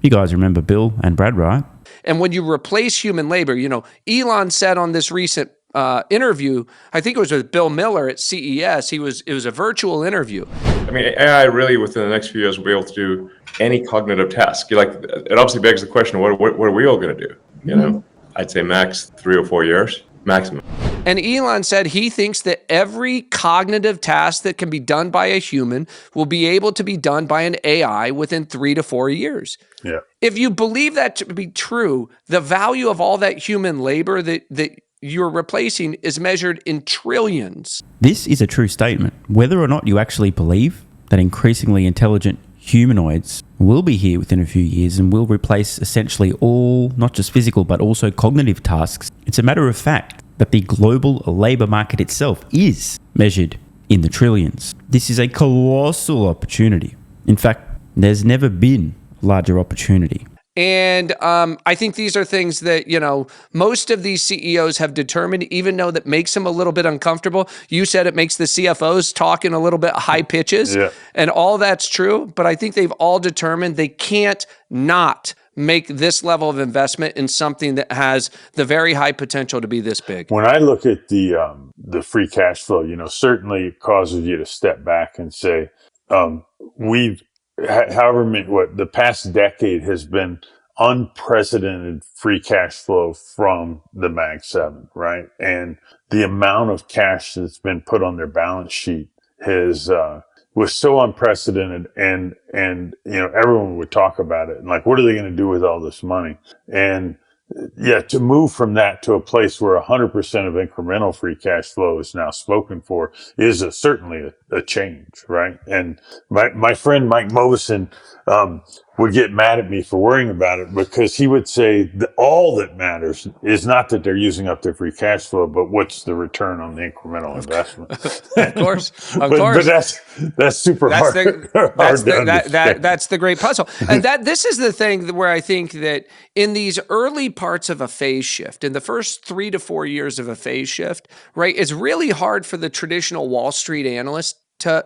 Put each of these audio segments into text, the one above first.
You guys remember Bill and Brad, right? And when you replace human labor, Elon said on this recent interview, I think it was with Bill Miller at CES, it was a virtual interview. I mean, AI really within the next few years will be able to do any cognitive task. It obviously begs the question, what are we all going to do? I'd say max 3 or 4 years, maximum. And Elon said he thinks that every cognitive task that can be done by a human will be able to be done by an AI within 3 to 4 years. Yeah. If you believe that to be true, the value of all that human labor that you're replacing is measured in trillions. This is a true statement. Whether or not you actually believe that increasingly intelligent humanoids will be here within a few years and will replace essentially all, not just physical, but also cognitive tasks, it's a matter of fact that the global labor market itself is measured in the trillions. This is a colossal opportunity. In fact, there's never been a larger opportunity. And I think these are things that, most of these CEOs have determined, even though that makes them a little bit uncomfortable. You said it makes the CFOs talk in a little bit high pitches, and all that's true. But I think they've all determined they can't not make this level of investment in something that has the very high potential to be this big. When I look at the free cash flow, certainly it causes you to step back and say, the past decade has been unprecedented free cash flow from the Mag 7, right? And the amount of cash that's been put on their balance sheet was so unprecedented, and everyone would talk about it and like, what are they going to do with all this money? And to move from that to a place where 100% of incremental free cash flow is now spoken for is certainly a change, right? And my friend Mike Movison would get mad at me for worrying about it, because he would say that all that matters is not that they're using up their free cash flow, but what's the return on the incremental investment. Of course. But that's super hard to understand. That's the great puzzle. And this is the thing where I think that in these early parts of a phase shift, in the first 3 to 4 years of a phase shift, right, it's really hard for the traditional Wall Street analyst to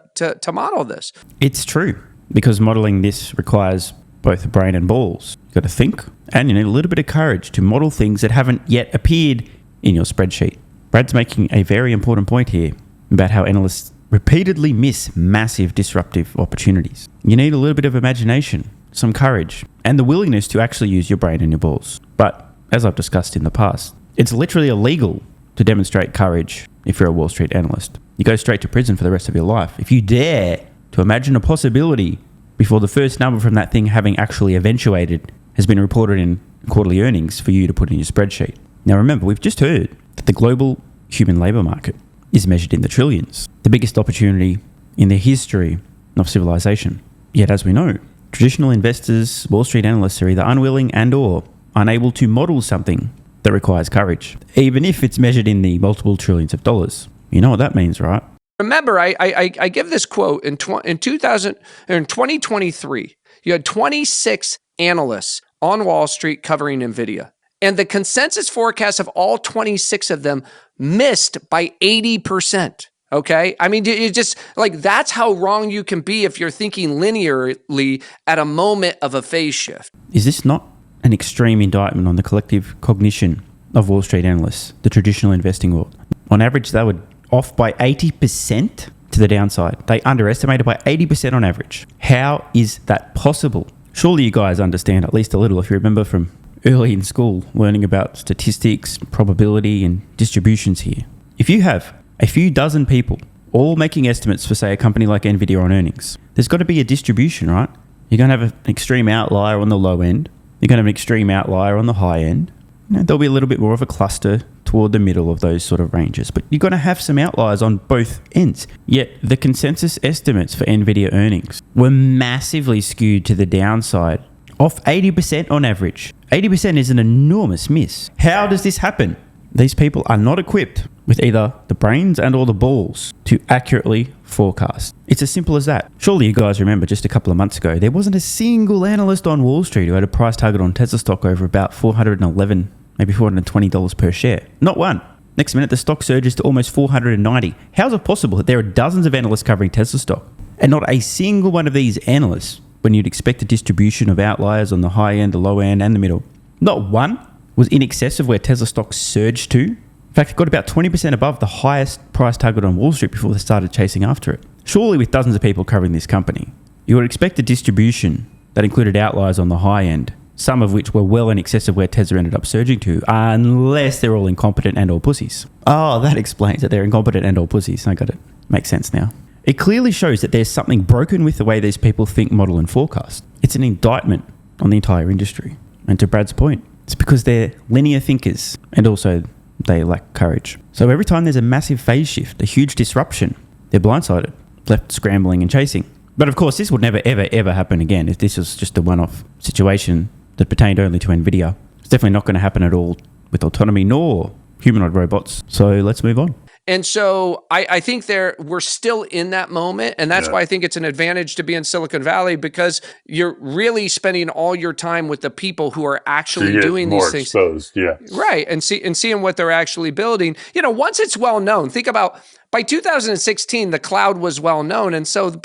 model this. It's true, because modeling this requires both a brain and balls. You've got to think, and you need a little bit of courage to model things that haven't yet appeared in your spreadsheet. Brad's making a very important point here about how analysts repeatedly miss massive disruptive opportunities. You need a little bit of imagination, some courage, and the willingness to actually use your brain and your balls. But as I've discussed in the past, it's literally illegal to demonstrate courage if you're a Wall Street analyst. You go straight to prison for the rest of your life if you dare to imagine a possibility before the first number from that thing having actually eventuated has been reported in quarterly earnings for you to put in your spreadsheet. Now remember, we've just heard that the global human labor market is measured in the trillions, the biggest opportunity in the history of civilization. Yet as we know, traditional investors, Wall Street analysts are either unwilling and or unable to model something that requires courage, even if it's measured in the multiple trillions of dollars. You know what that means, right? Remember, I give this quote in 2023. You had 26 analysts on Wall Street covering NVIDIA, and the consensus forecast of all 26 of them missed by 80%. Okay, I mean, you just that's how wrong you can be if you're thinking linearly at a moment of a phase shift. Is this not an extreme indictment on the collective cognition of Wall Street analysts, the traditional investing world? On average, they were off by 80% to the downside. They underestimated by 80% on average. How is that possible? Surely you guys understand at least a little, if you remember from early in school, learning about statistics, probability, and distributions here. If you have a few dozen people all making estimates for, say, a company like NVIDIA on earnings, there's got to be a distribution, right? You're going to have an extreme outlier on the low end. You're going to have an extreme outlier on the high end. There'll be a little bit more of a cluster toward the middle of those sort of ranges, but you're going to have some outliers on both ends. Yet the consensus estimates for NVIDIA earnings were massively skewed to the downside, off 80% on average. 80% is an enormous miss. How does this happen? These people are not equipped with either the brains and or the balls to accurately forecast. It's as simple as that. Surely you guys remember just a couple of months ago, there wasn't a single analyst on Wall Street who had a price target on Tesla stock over about $411, maybe $420 per share. Not one. Next minute, the stock surges to almost $490. How is it possible that there are dozens of analysts covering Tesla stock and not a single one of these analysts when you'd expect a distribution of outliers on the high end, the low end, and the middle. Not one was in excess of where Tesla stocks surged to. In fact, it got about 20% above the highest price target on Wall Street before they started chasing after it. Surely with dozens of people covering this company, you would expect a distribution that included outliers on the high end, some of which were well in excess of where Tesla ended up surging to, unless they're all incompetent and all pussies. Oh, that explains it. They're incompetent and all pussies. I got it. Makes sense now. It clearly shows that there's something broken with the way these people think, model, and forecast. It's an indictment on the entire industry. And to Brad's point, it's because they're linear thinkers and also they lack courage. So every time there's a massive phase shift, a huge disruption, they're blindsided, left scrambling and chasing. But of course, this would never, ever, ever happen again if this was just a one-off situation that pertained only to NVIDIA. It's definitely not going to happen at all with autonomy nor humanoid robots. So let's move on. And so I think we're still in that moment. And that's why I think it's an advantage to be in Silicon Valley, because you're really spending all your time with the people who are actually doing these things. Exposed, Right. And seeing what they're actually building. Once it's well known, think about by 2016, the cloud was well known. And so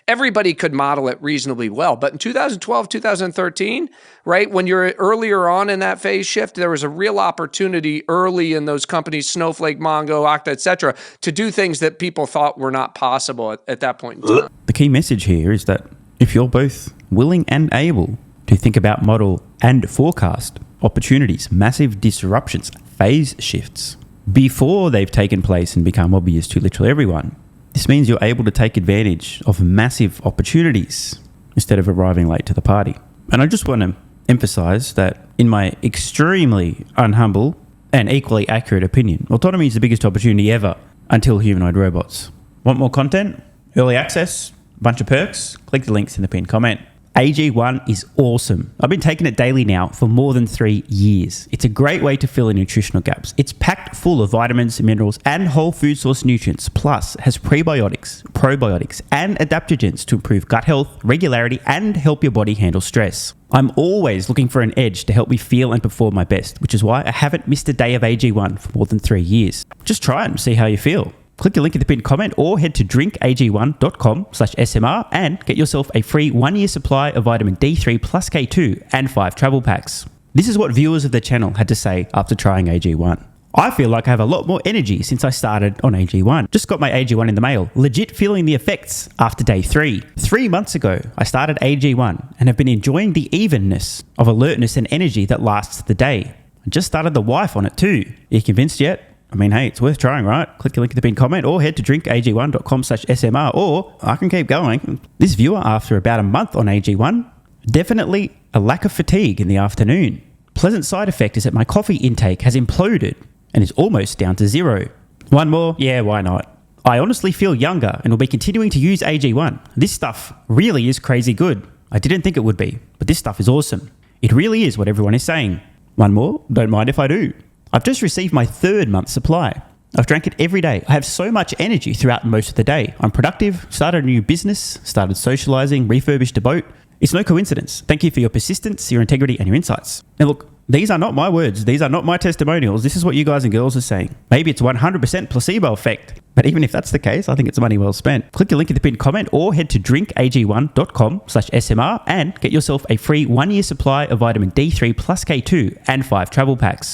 everybody could model it reasonably well. But in 2012, 2013, right, when you're earlier on in that phase shift, there was a real opportunity early in those companies, Snowflake, Mongo, Okta, et cetera, to do things that people thought were not possible at that point in time. The key message here is that if you're both willing and able to think about model and forecast opportunities, massive disruptions, phase shifts, before they've taken place and become obvious to literally everyone, this means you're able to take advantage of massive opportunities instead of arriving late to the party. And I just want to emphasize that in my extremely unhumble and equally accurate opinion, autonomy is the biggest opportunity ever until humanoid robots. Want more content? Early access? Bunch of perks? Click the links in the pinned comment. AG1 is awesome. I've been taking it daily now for more than 3 years. It's a great way to fill in nutritional gaps. It's packed full of vitamins, minerals, and whole food source nutrients, plus has prebiotics, probiotics, and adaptogens to improve gut health, regularity, and help your body handle stress. I'm always looking for an edge to help me feel and perform my best, which is why I haven't missed a day of AG1 for more than 3 years. Just try it and see how you feel. Click the link in the pinned comment or head to drinkag1.com/SMR and get yourself a free 1-year supply of vitamin D3 plus K2 and 5 travel packs. This is what viewers of the channel had to say after trying AG1. I feel like I have a lot more energy since I started on AG1. Just got my AG1 in the mail. Legit feeling the effects after day 3. 3 months ago, I started AG1 and have been enjoying the evenness of alertness and energy that lasts the day. I just started the wife on it too. Are you convinced yet? I mean, hey, it's worth trying, right? Click the link in the pinned comment or head to drinkag1.com/SMR, or I can keep going. This viewer, after about a month on AG1, definitely a lack of fatigue in the afternoon. Pleasant side effect is that my coffee intake has imploded and is almost down to 0. One more? Yeah, why not? I honestly feel younger and will be continuing to use AG1. This stuff really is crazy good. I didn't think it would be, but this stuff is awesome. It really is what everyone is saying. One more? Don't mind if I do. I've just received my 3rd month supply. I've drank it every day. I have so much energy throughout most of the day. I'm productive, started a new business, started socializing, refurbished a boat. It's no coincidence. Thank you for your persistence, your integrity, and your insights. Now look, these are not my words. These are not my testimonials. This is what you guys and girls are saying. Maybe it's 100% placebo effect. But even if that's the case, I think it's money well spent. Click the link in the pinned comment or head to drinkag1.com/SMR and get yourself a free 1-year supply of vitamin D3 plus K2 and 5 travel packs.